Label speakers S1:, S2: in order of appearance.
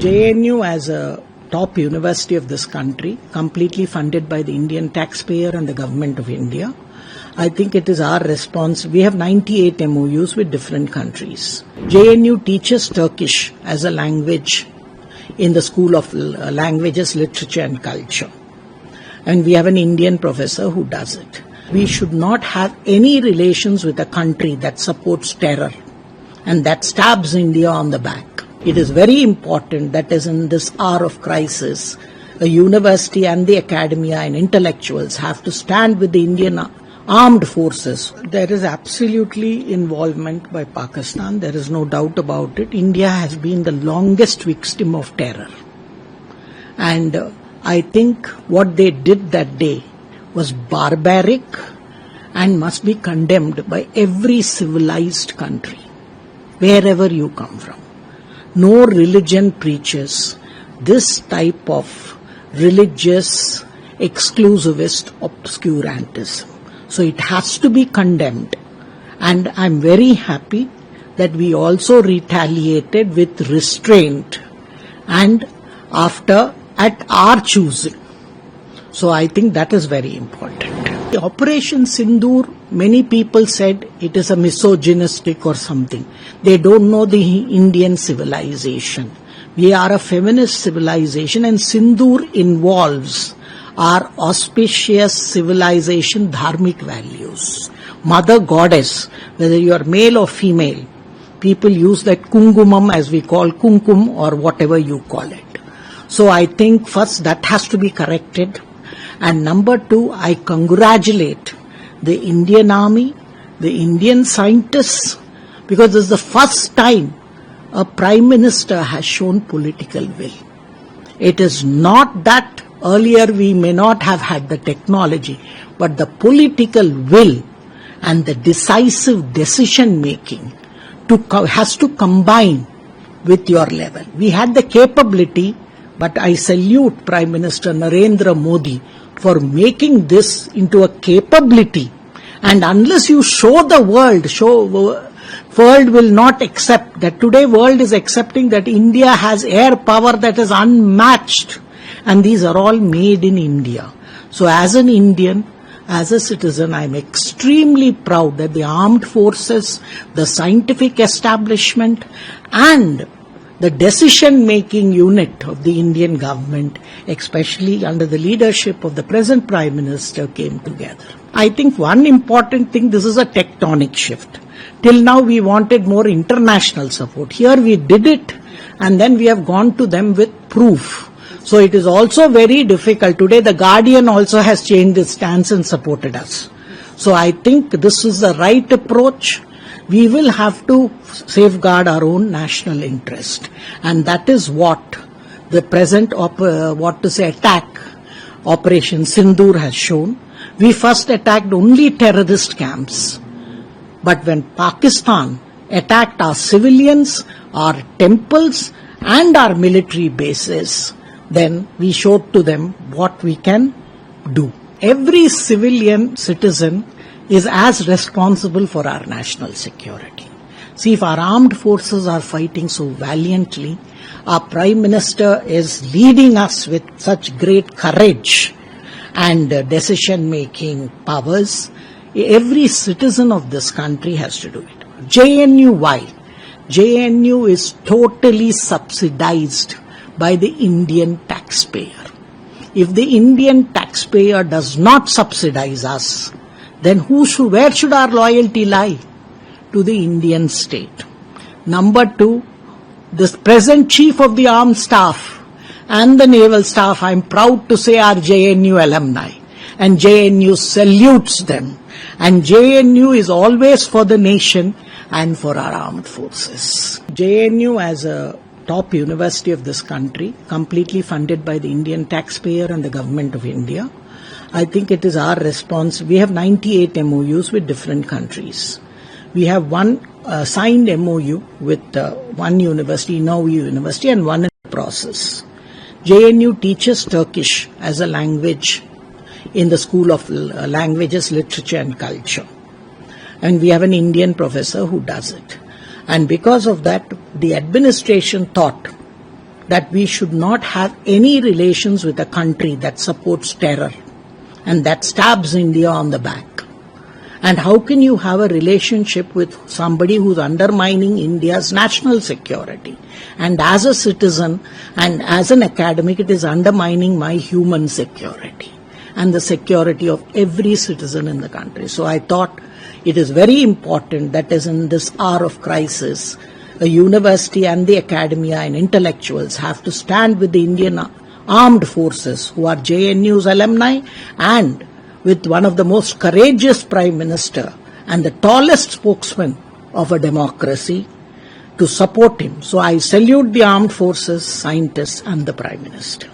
S1: JNU as a top university of this country, completely funded by the Indian taxpayer and the government of India, I think it is our response. We have 98 MOUs with different countries. JNU teaches Turkish as a language in the School of Languages, Literature and Culture. And we have an Indian professor who does it. We should not have any relations with a country that supports terror and that stabs India on the back. It is very important that as in this hour of crisis, a university and the academia and intellectuals have to stand with the Indian armed forces. There is absolutely involvement by Pakistan. There is no doubt about it. India has been the longest victim of terror. And I think what they did that day was barbaric and must be condemned by every civilized country, wherever you come from. No religion preaches this type of religious exclusivist obscurantism. So it has to be condemned. And I'm very happy that we also retaliated with restraint and at our choosing. So I think that is very important. The Operation Sindoor, many people said it is a misogynistic or something. They don't know the Indian civilization. We are a feminist civilization, and Sindoor involves our auspicious civilization dharmic values. Mother goddess, whether you are male or female, people use that kungumam as we call kunkum or whatever you call it. So I think first that has to be corrected. And number two, I congratulate the Indian Army, the Indian scientists, because this is the first time a Prime Minister has shown political will. It is not that earlier we may not have had the technology, but the political will and the decisive decision making has to combine with your level. We had the capability, but I salute Prime Minister Narendra Modi for making this into a capability. And unless you show the world, world will not accept that. Today world is accepting that India has air power that is unmatched. And these are all made in India. So as an Indian, as a citizen, I am extremely proud that the armed forces, the scientific establishment and the decision-making unit of the Indian government, especially under the leadership of the present Prime Minister, came together. I think one important thing, this is a tectonic shift. Till now we wanted more international support. Here we did it, and then we have gone to them with proof. So it is also very difficult. Today the Guardian also has changed its stance and supported us. So I think this is the right approach. We will have to safeguard our own national interest. And that is what the present attack, Operation Sindoor, has shown. We first attacked only terrorist camps. But when Pakistan attacked our civilians, our temples and our military bases, then we showed to them what we can do. Every civilian citizen is as responsible for our national security. See, if our armed forces are fighting so valiantly, our Prime Minister is leading us with such great courage and decision-making powers, every citizen of this country has to do it. JNU, why? JNU is totally subsidized by the Indian taxpayer. If the Indian taxpayer does not subsidize us, then where should our loyalty lie? To the Indian state. Number two, the present Chief of the Armed Staff and the Naval Staff, I am proud to say, are JNU alumni. And JNU salutes them. And JNU is always for the nation and for our armed forces. JNU as a top university of this country, completely funded by the Indian taxpayer and the government of India, I think it is our response. We have 98 MOUs with different countries. We have one signed MOU with one university, Novi University, and one in the process. JNU teaches Turkish as a language in the School of Languages, Literature and Culture. And we have an Indian professor who does it. And because of that, the administration thought that we should not have any relations with a country that supports terror and that stabs India on the back. And how can you have a relationship with somebody who's undermining India's national security? And as a citizen and as an academic, it is undermining my human security and the security of every citizen in the country. So I thought it is very important that as in this hour of crisis, a university and the academia and intellectuals have to stand with the Indian armed forces who are JNU's alumni and with one of the most courageous Prime Minister and the tallest spokesman of a democracy to support him. So I salute the armed forces, scientists and the Prime Minister.